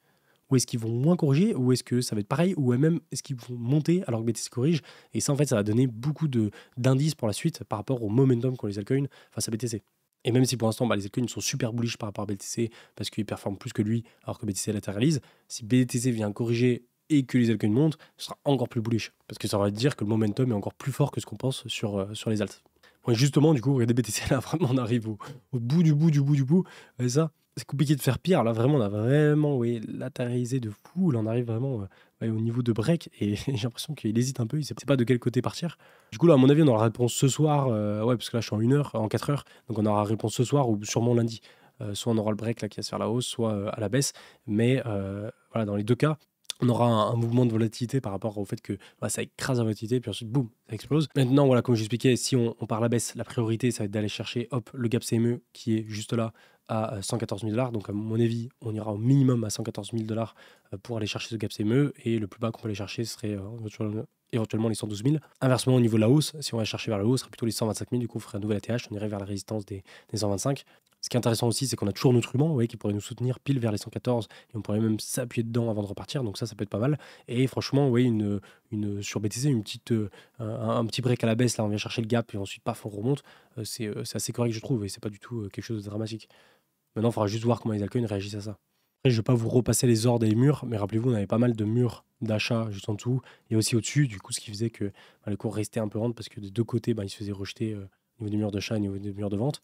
Ou est-ce qu'ils vont moins corriger? Ou est-ce que ça va être pareil? Ou même est-ce qu'ils vont monter alors que BTC corrige? Et ça, en fait, ça va donner beaucoup d'indices pour la suite par rapport au momentum qu'ont les altcoins face à BTC. Et même si pour l'instant, bah, les altcoins sont super bullish par rapport à BTC parce qu'ils performent plus que lui alors que BTC latéralise, si BTC vient corriger et que les altcoins montent, ce sera encore plus bullish parce que ça va dire que le momentum est encore plus fort que ce qu'on pense sur les alts. Ouais, justement, du coup, regardez BTC là, vraiment, on arrive au bout du bout du bout du bout. Et ça, c'est compliqué de faire pire. Là, vraiment, on a vraiment ouais, latéralisé de fou. Là, on arrive vraiment ouais, au niveau de break et j'ai l'impression qu'il hésite un peu. Il ne sait pas de quel côté partir. Du coup, là, à mon avis, on aura la réponse ce soir. Ouais, parce que là, je suis en 1 heure, en 4 heures. Donc, on aura la réponse ce soir ou sûrement lundi. Soit on aura le break là, qui va se faire la hausse, soit à la baisse. Mais voilà, dans les deux cas, on aura un mouvement de volatilité par rapport au fait que bah, ça écrase la volatilité, puis ensuite, boum, ça explose. Maintenant, voilà, comme j'expliquais, si on part à la baisse, la priorité, ça va être d'aller chercher hop, le gap CME qui est juste là à 114 000 dollars. Donc, à mon avis, on ira au minimum à 114 000 dollars pour aller chercher ce gap CME. Et le plus bas qu'on peut aller chercher serait éventuellement les 112 000. Inversement, au niveau de la hausse, si on va chercher vers le haut, ce serait plutôt les 125 000. Du coup, on ferait un nouvel ATH, on irait vers la résistance des 125. Ce qui est intéressant aussi, c'est qu'on a toujours notre ruban, qui pourrait nous soutenir pile vers les 114 et on pourrait même s'appuyer dedans avant de repartir. Donc ça peut être pas mal. Et franchement, sur BTC, un petit break à la baisse, là, on vient chercher le gap et ensuite, paf, on remonte. C'est assez correct, je trouve, et c'est pas du tout quelque chose de dramatique. Maintenant, il faudra juste voir comment les altcoins réagissent à ça. Après, je vais pas vous repasser les ordres et les murs, mais rappelez-vous, on avait pas mal de murs d'achat juste en dessous et aussi au-dessus, du coup, ce qui faisait que le cours restait un peu rente parce que des deux côtés, il se faisait rejeter au niveau des murs d'achat et au niveau des murs de vente.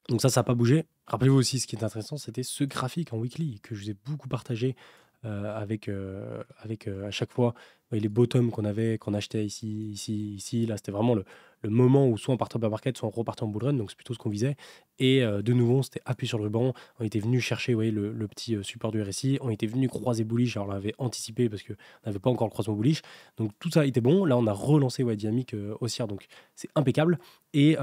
Donc ça n'a pas bougé. Rappelez-vous aussi, ce qui est intéressant, c'était ce graphique en weekly que je vous ai beaucoup partagé avec à chaque fois les bottoms qu'on achetait ici, ici, ici. Là, c'était vraiment le moment où soit on partait en bear market, soit on repartait en bull run. Donc c'est plutôt ce qu'on visait. Et de nouveau, on s'était appuyé sur le ruban. On était venu chercher le petit support du RSI. On était venu croiser bullish. Alors on l'avait anticipé parce qu'on n'avait pas encore le croisement bullish. Donc tout ça était bon. Là, on a relancé dynamique haussière. Donc c'est impeccable. Et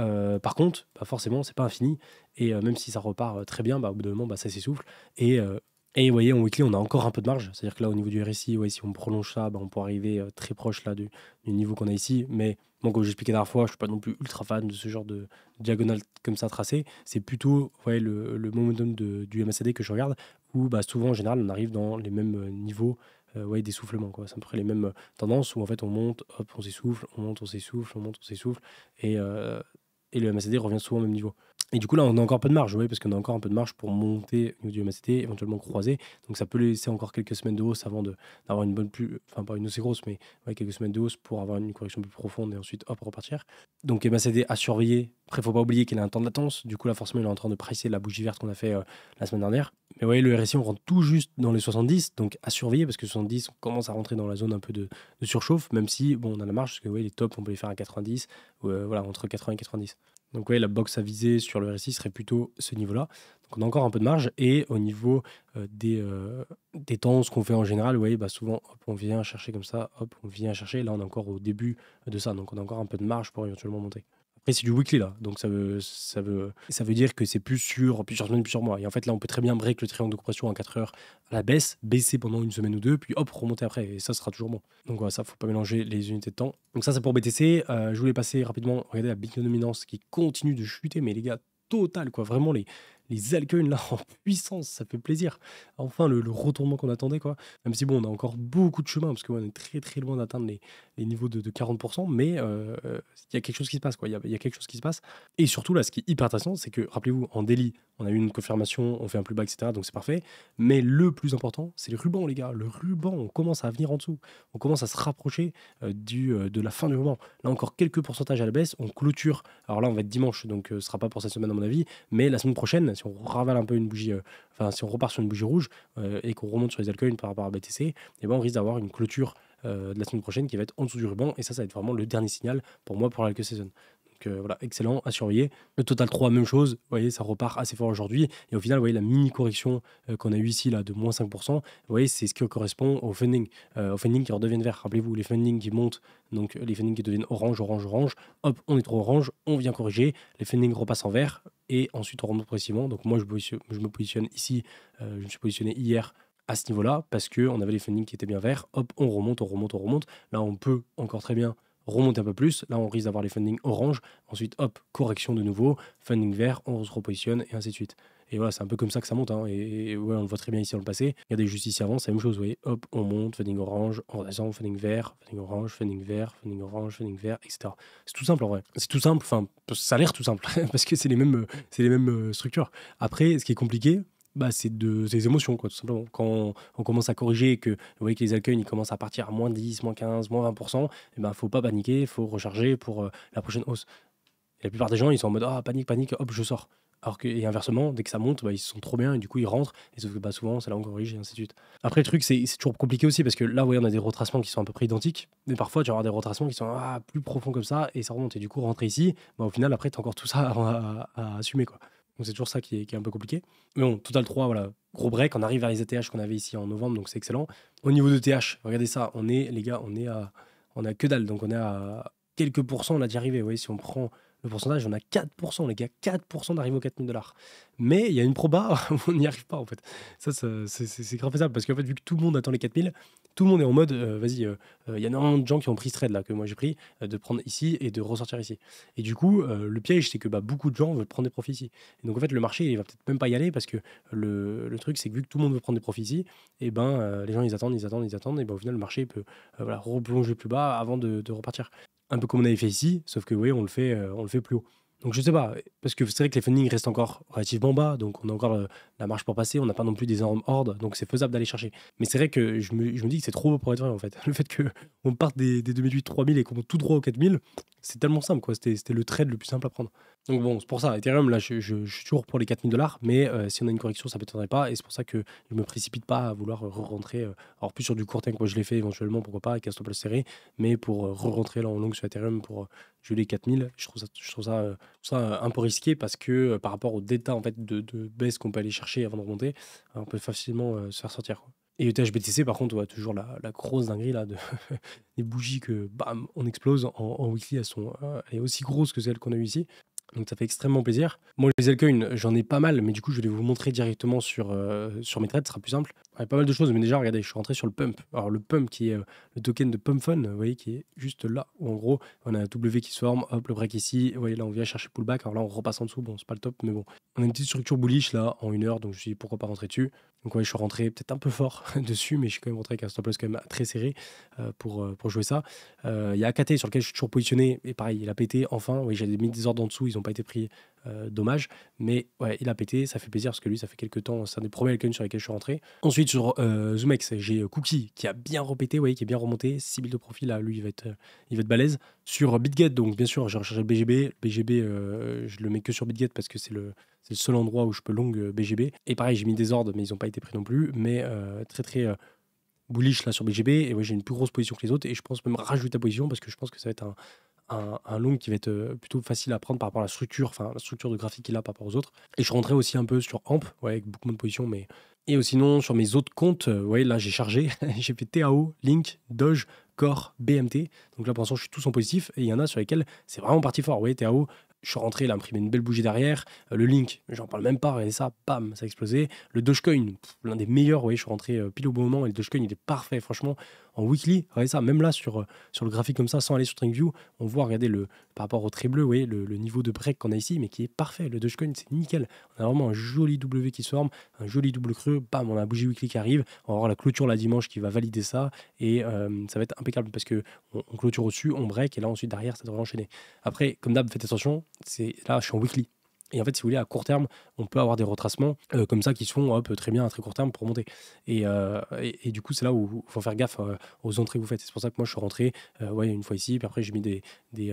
par contre, forcément, c'est pas infini. Et même si ça repart très bien, au bout d'un moment, ça s'essouffle. Et vous voyez, en weekly, on a encore un peu de marge. C'est-à-dire que là, au niveau du RSI, si on prolonge ça, on peut arriver très proche là, du niveau qu'on a ici. Mais bon, comme j'expliquais la dernière fois, je ne suis pas non plus ultra fan de ce genre de diagonale comme ça tracée. C'est plutôt le momentum du MACD que je regarde, où souvent, en général, on arrive dans les mêmes niveaux d'essoufflement. C'est à peu près les mêmes tendances où en fait, on monte, hop, on s'essouffle, on monte, on s'essouffle, on monte, on s'essouffle. Et le MACD revient souvent au même niveau. Et du coup, là, on a encore un peu de marge, parce qu'on a encore un peu de marge pour monter au niveau du MACD, éventuellement croiser. Donc, ça peut laisser encore quelques semaines de hausse avant d'avoir une bonne plus. Enfin, pas une hausse grosse, mais quelques semaines de hausse pour avoir une correction plus profonde et ensuite, hop, repartir. Donc, MACD à surveiller. Après, il ne faut pas oublier qu'il a un temps de latence. Du coup, là, forcément, il est en train de pricer la bougie verte qu'on a fait la semaine dernière. Mais vous voyez, le RSI, on rentre tout juste dans les 70. Donc, à surveiller, parce que 70, on commence à rentrer dans la zone un peu de surchauffe, même si, on a la marge, parce que les tops, on peut les faire à 90, entre 80 et 90. Donc la box à viser sur le RSI serait plutôt ce niveau-là. Donc on a encore un peu de marge. Et au niveau des tendances qu'on fait en général, souvent hop, on vient chercher comme ça, hop, on vient chercher. Là, on est encore au début de ça. Donc on a encore un peu de marge pour éventuellement monter. Après, c'est du weekly là. Donc ça veut dire que c'est plus sur plusieurs semaines, plusieurs mois. Et en fait, là, on peut très bien break le triangle de compression en 4 heures à la baisse, baisser pendant une semaine ou deux, puis hop, remonter après. Et ça sera toujours bon. Donc voilà, ça, faut pas mélanger les unités de temps. Donc ça, c'est pour BTC. Je voulais passer rapidement, regardez la Bitcoin dominance qui continue de chuter, mais les gars, total, quoi. Vraiment, les altcoins là en puissance, ça fait plaisir. Enfin, le retournement qu'on attendait, quoi. Même si bon, on a encore beaucoup de chemin, parce qu'on est très très loin d'atteindre les niveaux de 40%, mais il y a quelque chose qui se passe, quoi. Il y a quelque chose qui se passe. Et surtout, là, ce qui est hyper intéressant, c'est que, rappelez-vous, en daily, on a eu une confirmation, on fait un plus bas, etc. Donc c'est parfait. Mais le plus important, c'est le ruban, les gars. Le ruban, on commence à venir en dessous. On commence à se rapprocher de la fin du ruban. Là, encore quelques pourcentages à la baisse. On clôture. Alors là, on va être dimanche, donc ce ne sera pas pour cette semaine, à mon avis. Mais la semaine prochaine, si on ravale un peu une bougie, si on repart sur une bougie rouge et qu'on remonte sur les altcoins par rapport à BTC, on risque d'avoir une clôture de la semaine prochaine qui va être en dessous du ruban. Et ça va être vraiment le dernier signal pour moi pour la Alke Season. Donc voilà, excellent, à surveiller. Le Total 3, même chose, vous voyez, ça repart assez fort aujourd'hui. Et au final, vous voyez, la mini-correction qu'on a eue ici, là, de moins 5%, vous voyez, c'est ce qui correspond au funding. Au funding qui redeviennent vert. Rappelez-vous, les funding qui montent, donc les funding qui deviennent orange, orange, orange. Hop, on est trop orange, on vient corriger. Les funding repassent en vert et ensuite on remonte progressivement. Donc moi, je me positionne ici. Je me suis positionné hier à ce niveau-là parce qu'on avait les funding qui étaient bien verts. Hop, on remonte, on remonte, on remonte. Là, on peut encore très bien remonter un peu plus. Là, on risque d'avoir les funding orange. Ensuite, hop, correction de nouveau. Funding vert, on se repositionne et ainsi de suite. Et voilà, c'est un peu comme ça que ça monte. Et on le voit très bien ici dans le passé. Regardez juste ici avant, c'est la même chose. Vous voyez, hop, on monte, funding orange, on descend, funding vert, funding orange, funding vert, funding orange, funding vert, etc. C'est tout simple en vrai. C'est tout simple. Enfin, ça a l'air tout simple parce que c'est les mêmes structures. Après, ce qui est compliqué, c'est des émotions, quoi, tout simplement. Quand on commence à corriger et que vous voyez que les altcoins ils commencent à partir à moins 10, moins 15, moins 20%, faut pas paniquer, il faut recharger pour la prochaine hausse. Et la plupart des gens, ils sont en mode ah, panique, panique, hop, je sors. Alors que, et inversement, dès que ça monte, ils se sont trop bien et du coup ils rentrent. Et sauf que souvent, c'est là on corrige et ainsi de suite. Après, le truc, c'est toujours compliqué aussi parce que là, vous voyez, on a des retracements qui sont à peu près identiques. Mais parfois, tu vas avoir des retracements qui sont plus profonds comme ça et ça remonte. Et du coup, rentrer ici, au final, après, tu as encore tout ça à assumer, quoi. Donc c'est toujours ça qui est un peu compliqué. Mais bon, Total 3, voilà, gros break. On arrive vers les ETH qu'on avait ici en novembre, donc c'est excellent. Au niveau de TH, regardez ça, les gars, on a que dalle. Donc on est à quelques pourcents, on a déjà arrivé. Vous voyez, si on prend le pourcentage, on a 4%, les gars, 4% d'arriver aux 4000 $. Mais il y a une proba où on n'y arrive pas, en fait. Ça c'est grave faisable parce qu'en fait, vu que tout le monde attend les 4000, tout le monde est en mode, vas-y, il y a énormément de gens qui ont pris ce trade là que moi j'ai pris, de prendre ici et de ressortir ici. Et du coup, le piège, c'est que bah, beaucoup de gens veulent prendre des profits ici. Et donc en fait, le marché, il va peut-être même pas y aller parce que le truc, c'est que vu que tout le monde veut prendre des profits ici, et ben les gens ils attendent, ils attendent, ils attendent, et ben au final, le marché peut voilà, replonger plus bas avant de repartir. Un peu comme on avait fait ici, sauf que oui, on le fait plus haut. Donc je sais pas, parce que c'est vrai que les fundings restent encore relativement bas, donc on a encore la marge pour passer, on n'a pas non plus des énormes hordes, donc c'est faisable d'aller chercher. Mais c'est vrai que je me dis que c'est trop beau pour être vrai en fait. Le fait qu'on parte des 2008-3000 et qu'on monte tout droit aux 4000, c'est tellement simple quoi, c'était le trade le plus simple à prendre. Donc bon, c'est pour ça, Ethereum, là je suis toujours pour les 4000 $, mais si on a une correction, ça ne m'étonnerait pas, et c'est pour ça que je me précipite pas à vouloir re-rentrer, alors plus sur du court terme que moi je l'ai fait éventuellement, pourquoi pas, avec un stop loss serré, mais pour re-rentrer là en long sur Ethereum pour jouer les 4000, je trouve ça un peu risqué parce que par rapport au delta en fait, de baisse qu'on peut aller chercher avant de remonter, on peut facilement se faire sortir, quoi. Et ETH-BTC, par contre, ouais, toujours la grosse dinguerie là, de les bougies que bam, on explose en weekly, elle est aussi grosse que celle qu'on a eu ici. Donc ça fait extrêmement plaisir. Moi, les altcoins, j'en ai pas mal, mais du coup, je vais vous montrer directement sur mes trades, ce sera plus simple. Il y a pas mal de choses, mais déjà, regardez, je suis rentré sur le pump. Alors, le pump qui est le token de Pump Fun, vous voyez, qui est juste là, où en gros, on a un W qui se forme, hop, le break ici, vous voyez, là, on vient chercher pullback. Alors là, on repasse en dessous, bon, c'est pas le top, mais bon. On a une petite structure bullish là, en 1 heure, donc je me suis dit, pourquoi pas rentrer dessus. Donc, ouais, je suis rentré peut-être un peu fort dessus, mais je suis quand même rentré avec un stop loss quand même très serré pour jouer ça. Il y a AKT sur lequel je suis toujours positionné, et pareil, il a pété enfin. Oui, j'avais mis des ordres en dessous, ils n'ont pas été pris. Dommage, mais ouais, il a pété, ça fait plaisir parce que lui, ça fait quelques temps, c'est un des premiers altcoins sur lesquels je suis rentré. Ensuite, sur Zoomex, j'ai Cookie qui a bien repété, ouais, qui est bien remonté, 6000 de profit, là, lui, il va être balèze. Sur BitGet, donc bien sûr, j'ai recherché le BGB. Le BGB, je le mets que sur BitGet parce que c'est le seul endroit où je peux long BGB. Et pareil, j'ai mis des ordres, mais ils n'ont pas été pris non plus, mais très très bullish là sur BGB, et ouais, j'ai une plus grosse position que les autres, et je pense même rajouter la position parce que je pense que ça va être un long qui va être plutôt facile à prendre par rapport à la structure, enfin la structure de graphique qu'il a par rapport aux autres. Et je rentrais aussi un peu sur AMP, ouais, avec beaucoup moins de positions, mais. Et sinon, sur mes autres comptes, ouais, là j'ai chargé, j'ai fait TAO, Link, Doge, Core, BMT. Donc là pour l'instant je suis tous en positif, et il y en a sur lesquels c'est vraiment parti fort. Ouais, TAO, je suis rentré, il a imprimé une belle bougie derrière. Le Link, j'en parle même pas, regardez ça, bam, ça a explosé. Le Dogecoin, l'un des meilleurs, ouais, je suis rentré pile au bon moment, et le Dogecoin il est parfait, franchement. En weekly, regardez ça, même là sur le graphique comme ça, sans aller sur TradingView, on voit, regardez, par rapport au trait bleu, vous voyez, le niveau de break qu'on a ici, mais qui est parfait. Le Dogecoin, c'est nickel. On a vraiment un joli W qui se forme, un joli double creux, bam, on a la bougie weekly qui arrive, on va avoir la clôture la dimanche qui va valider ça, et ça va être impeccable parce que on clôture au-dessus, on break, et là ensuite derrière, ça devrait enchaîner. Après, comme d'hab, faites attention, là, je suis en weekly. Et en fait, si vous voulez, à court terme, on peut avoir des retracements comme ça qui se font hop, très bien à très court terme pour monter. Et du coup, c'est là où il faut faire gaffe aux entrées que vous faites. C'est pour ça que moi, je suis rentré ouais, une fois ici, puis après, j'ai mis des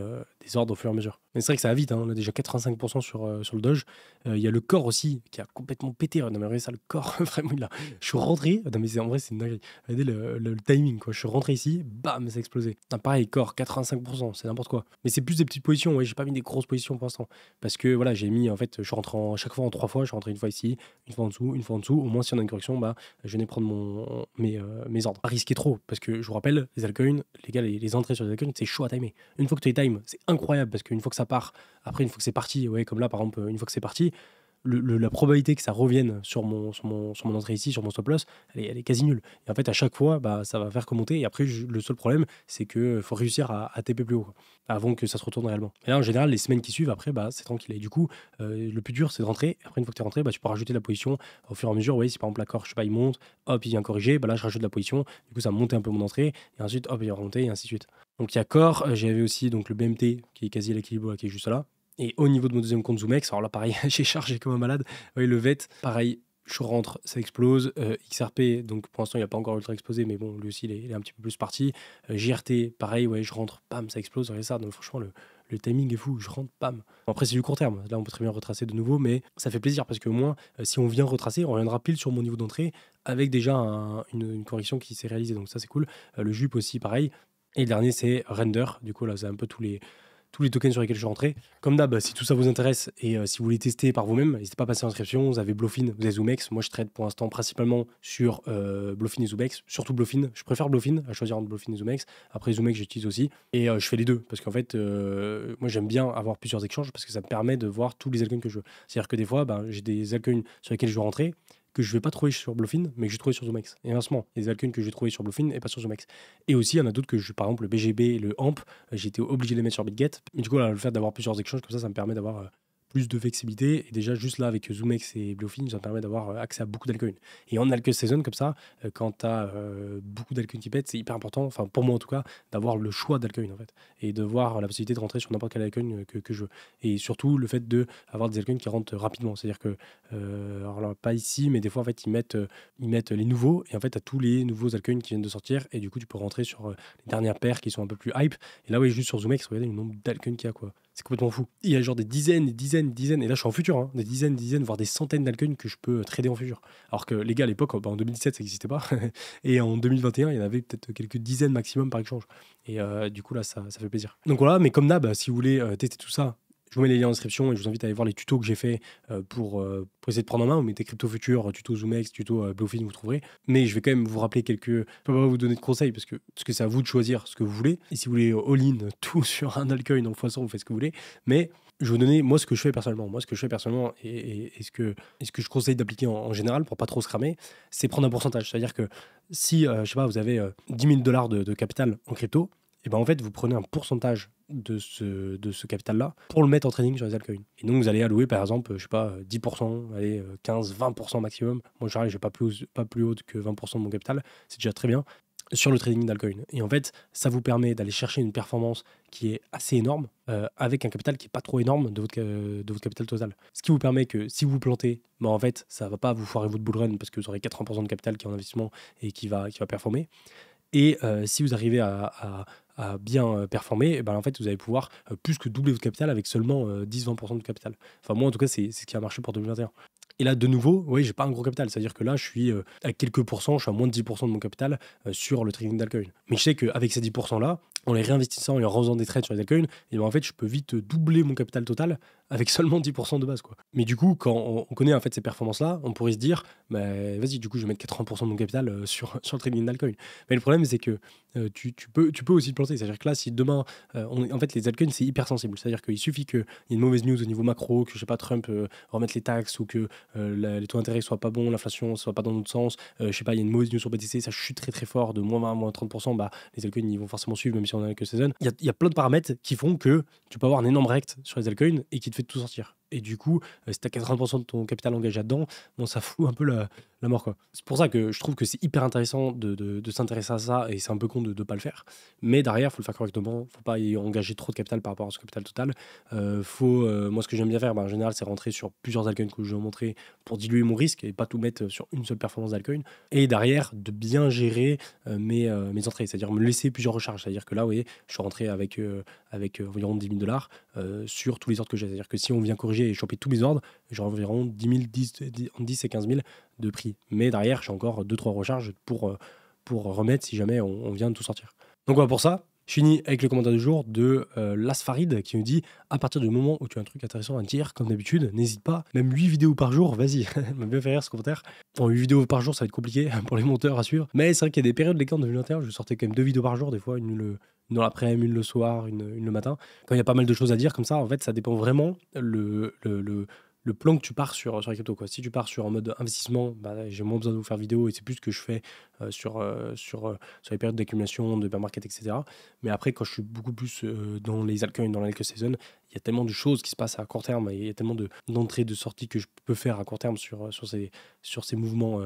ordres au fur et à mesure. Mais c'est vrai que ça va vite, hein, on a déjà 85% sur le Doge. Il y a le corps aussi qui a complètement pété. Non, mais regardez ça, le corps, vraiment, je suis rentré. Non, mais en vrai, c'est une dinguerie. Regardez le timing, quoi. Je suis rentré ici, bam, ça a explosé. Ah, pareil, corps, 85%, c'est n'importe quoi. Mais c'est plus des petites positions, ouais, j'ai pas mis des grosses positions pour l'instant. Parce que voilà, j'ai mis, en fait, je suis rentré chaque fois en 3 fois, je suis rentré une fois ici, une fois en dessous, une fois en dessous. Au moins, si on a une correction, bah, je venais prendre mes ordres. Pas risquer trop, parce que je vous rappelle, les altcoins, les gars, les entrées sur les altcoins, c'est chaud à timer. Une fois que tu les times, c'est incroyable, parce qu'une fois que ça part, après, une fois que c'est parti, ouais, comme là, par exemple, une fois que c'est parti, la probabilité que ça revienne sur mon entrée ici, sur mon stop loss, elle est quasi nulle. Et en fait, à chaque fois, bah, ça va faire que monter. Et après, le seul problème, c'est qu'il faut réussir à TP plus haut, quoi, avant que ça se retourne réellement. Et là, en général, les semaines qui suivent, après, bah, c'est tranquille. Et du coup, le plus dur, c'est de rentrer. Après, une fois que tu es rentré, bah, tu peux rajouter de la position au fur et à mesure. Oui, si par exemple, l'accord, je sais pas, il monte, hop, il vient corriger, bah, là, je rajoute de la position. Du coup, ça monte un peu mon entrée. Et ensuite, hop, il va remonter, et ainsi de suite. Donc, il y a corps. J'avais aussi donc, le BMT qui est quasi à l'équilibre, qui est juste là. Et au niveau de mon deuxième compte Zoomex, alors là pareil, j'ai chargé comme un malade. Oui, le VET, pareil, je rentre, ça explose. XRP, donc pour l'instant il n'a pas encore ultra explosé, mais bon, lui aussi il est un petit peu plus parti. JRT, pareil, ouais, je rentre, pam, ça explose. Regardez ça, donc franchement le timing est fou, je rentre, pam. Bon, après c'est du court terme, là on peut très bien retracer de nouveau, mais ça fait plaisir parce que au moins, si on vient retracer, on reviendra pile sur mon niveau d'entrée avec déjà une correction qui s'est réalisée, donc ça c'est cool. Le JUP aussi, pareil. Et le dernier c'est Render, du coup là c'est un peu tous les tokens sur lesquels je suis rentré. Comme d'hab, si tout ça vous intéresse et si vous voulez tester par vous-même, n'hésitez pas à passer l'inscription. Vous avez Bluffin, vous avez Zoomex. Moi, je trade pour l'instant principalement sur Bluffin et Zoomex. Surtout Bluffin. Je préfère Bluffin à choisir entre Bluffin et Zoomex. Après, Zoomex, j'utilise aussi. Et je fais les deux parce qu'en fait, moi, j'aime bien avoir plusieurs échanges parce que ça me permet de voir tous les altcoins que je veux. C'est-à-dire que des fois, j'ai des altcoins sur lesquels je veux rentrer que je vais pas trouver sur Bluefin, mais que j'ai trouvé sur ZoomX. Et inversement, il y a des altcoins que j'ai trouvé sur Bluefin et pas sur ZoomX. Et aussi, il y en a d'autres par exemple, le BGB et le AMP, j'ai été obligé de les mettre sur BitGet. Mais du coup, là, le fait d'avoir plusieurs échanges comme ça me permet d'avoir plus de flexibilité. Et déjà, juste là, avec ZoomX et Bluefin, ça me permet d'avoir accès à beaucoup d'altcoins. Et en altcoin season, comme ça, quand tu as beaucoup d'altcoins qui pètent, c'est hyper important, enfin pour moi en tout cas, d'avoir le choix d'altcoins en fait. Et de voir la possibilité de rentrer sur n'importe quel altcoin que je veux. Et surtout, le fait d'avoir des altcoins qui rentrent rapidement. C'est-à-dire que, alors là, pas ici, mais des fois, en fait, ils mettent les nouveaux. Et en fait, tu as tous les nouveaux altcoins qui viennent de sortir. Et du coup, tu peux rentrer sur les dernières paires qui sont un peu plus hype. Et là, oui, juste sur ZoomX, regardez le nombre d'altcoins qu'il y a, quoi. C'est complètement fou. Il y a genre des dizaines, et là je suis en futur, hein, des dizaines, voire des centaines d'altcoins que je peux trader en futur. Alors que les gars, à l'époque, en 2017, ça n'existait pas. Et en 2021, il y en avait peut-être quelques dizaines maximum par exchange. Et du coup, là, ça fait plaisir. Donc voilà, mais comme d'hab, si vous voulez tester tout ça, je vous mets les liens en description et je vous invite à aller voir les tutos que j'ai fait pour essayer de prendre en main. Vous mettez Crypto Future, tuto ZoomX, tuto Bluefin, vous trouverez. Mais je vais quand même vous rappeler je peux pas vous donner de conseils parce que c'est à vous de choisir ce que vous voulez. Et si vous voulez all-in tout sur un altcoin en x100, vous faites ce que vous voulez. Mais je vais vous donner moi ce que je fais personnellement. Moi, ce que je fais personnellement et ce que je conseille d'appliquer en général pour pas trop se cramer, c'est prendre un pourcentage. C'est-à-dire que si, je sais pas, vous avez 10 000 $ de capital en crypto, et ben en fait, vous prenez un pourcentage de ce capital-là pour le mettre en trading sur les altcoins. Et donc, vous allez allouer, par exemple, je sais pas, 10%, allez, 15, 20% maximum. Moi, en général, je n'ai pas plus haut que 20% de mon capital. C'est déjà très bien sur le trading d'altcoin. Et en fait, ça vous permet d'aller chercher une performance qui est assez énorme avec un capital qui n'est pas trop énorme de votre capital total. Ce qui vous permet que si vous vous plantez, bah en fait, ça ne va pas vous foirer votre bull run parce que vous aurez 80% de capital qui est en investissement et qui va performer. Et si vous arrivez à bien performer, ben en fait, vous allez pouvoir plus que doubler votre capital avec seulement 10-20% de capital. Enfin, moi, en tout cas, c'est ce qui a marché pour 2021. Et là, de nouveau, oui, j'ai pas un gros capital. C'est-à-dire que là, je suis à quelques pourcents, je suis à moins de 10% de mon capital sur le trading d'altcoin. Mais je sais qu'avec ces 10%-là, en les réinvestissant et en faisant des trades sur les altcoins, et ben en fait, je peux vite doubler mon capital total avec seulement 10% de base, quoi. Mais du coup, quand on connaît en fait ces performances-là, on pourrait se dire, bah, vas-y, du coup, je vais mettre 80% de mon capital sur le trading d'altcoin. Mais le problème, c'est que tu peux aussi te planter. C'est-à-dire que là, si demain, en fait, les altcoins, c'est hyper sensible. C'est-à-dire qu'il suffit qu'il y ait une mauvaise news au niveau macro, que je sais pas, Trump remette les taxes ou que les taux d'intérêt soient pas bons, l'inflation soit pas dans notre sens, je sais pas, il y a une mauvaise news sur BTC, ça chute très très fort de moins 20, moins 30%, bah, les altcoins ils vont forcément suivre même si on a que saison. Il y a plein de paramètres qui font que tu peux avoir un énorme rect sur les altcoins et qui te fait tout sortir. Et du coup, si tu as 80% de ton capital engagé là-dedans, bon, ça fout un peu la mort, quoi. C'est pour ça que je trouve que c'est hyper intéressant de s'intéresser à ça et c'est un peu con de ne pas le faire. Mais derrière, il faut le faire correctement. Faut pas y engager trop de capital par rapport à son capital total. Moi, ce que j'aime bien faire, en général, c'est rentrer sur plusieurs altcoins que je vais vous montrer pour diluer mon risque et pas tout mettre sur une seule performance d'altcoin. Et derrière, de bien gérer mes entrées, c'est-à-dire me laisser plusieurs recharges. C'est-à-dire que là, vous voyez, je suis rentré avec environ 10 000 $ sur tous les ordres que j'ai. C'est-à-dire que si on vient corriger et choper tous mes ordres, j'aurai environ 10 et 15 000 de prix. Mais derrière, j'ai encore 2-3 recharges pour remettre si jamais on vient de tout sortir. Donc voilà pour ça. Je finis avec le commentaire du jour de Lasfarid qui nous dit à partir du moment où tu as un truc intéressant à dire, comme d'habitude, n'hésite pas, même 8 vidéos par jour, vas-y. Il m'a bien fait rire ce commentaire. En 8 vidéos par jour, ça va être compliqué pour les monteurs à suivre. Mais c'est vrai qu'il y a des périodes, les gars, en 2021, je sortais quand même 2 vidéos par jour, des fois, une dans l'après-midi, une le soir, une le matin. Quand il y a pas mal de choses à dire comme ça, en fait, ça dépend vraiment le plan que tu pars sur les cryptos, quoi. Si tu pars sur un mode investissement, bah, j'ai moins besoin de vous faire vidéo et c'est plus ce que je fais sur les périodes d'accumulation, de bear market, etc. Mais après, quand je suis beaucoup plus dans les altcoins, dans la quelques saison, il y a tellement de choses qui se passent à court terme et il y a tellement d'entrées, de sorties que je peux faire à court terme sur ces mouvements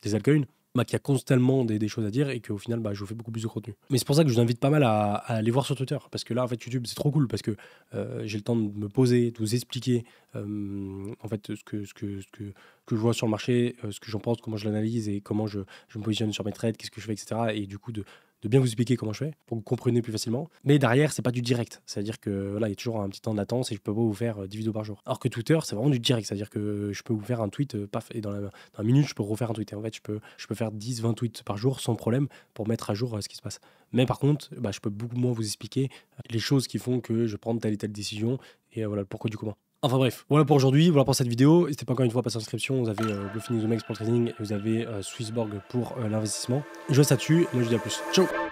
des altcoins. Qu'il y a constamment des choses à dire et qu'au final, je vous fais beaucoup plus de contenu. Mais c'est pour ça que je vous invite pas mal à aller voir sur Twitter. Parce que là, en fait, YouTube, c'est trop cool parce que j'ai le temps de me poser, de vous expliquer en fait ce que je vois sur le marché, ce que j'en pense, comment je l'analyse et comment je me positionne sur mes trades, qu'est-ce que je fais, etc. Et du coup, de bien vous expliquer comment je fais pour que vous compreniez plus facilement. Mais derrière, c'est pas du direct. C'est-à-dire que là, il y a toujours un petit temps de latence et je peux pas vous faire 10 vidéos par jour. Alors que Twitter, c'est vraiment du direct. C'est-à-dire que je peux vous faire un tweet, paf, et dans la minute, je peux refaire un tweet. Et en fait, je peux faire 10-20 tweets par jour sans problème pour mettre à jour ce qui se passe. Mais par contre, je peux beaucoup moins vous expliquer les choses qui font que je prends telle et telle décision et voilà le pourquoi du comment. Enfin bref, voilà pour aujourd'hui, voilà pour cette vidéo. N'hésitez pas encore une fois à passer en inscription. Vous avez Bluefin et ZoomX pour le trading et vous avez Swissborg pour l'investissement. Je reste là-dessus. Moi, je vous dis à plus. Ciao!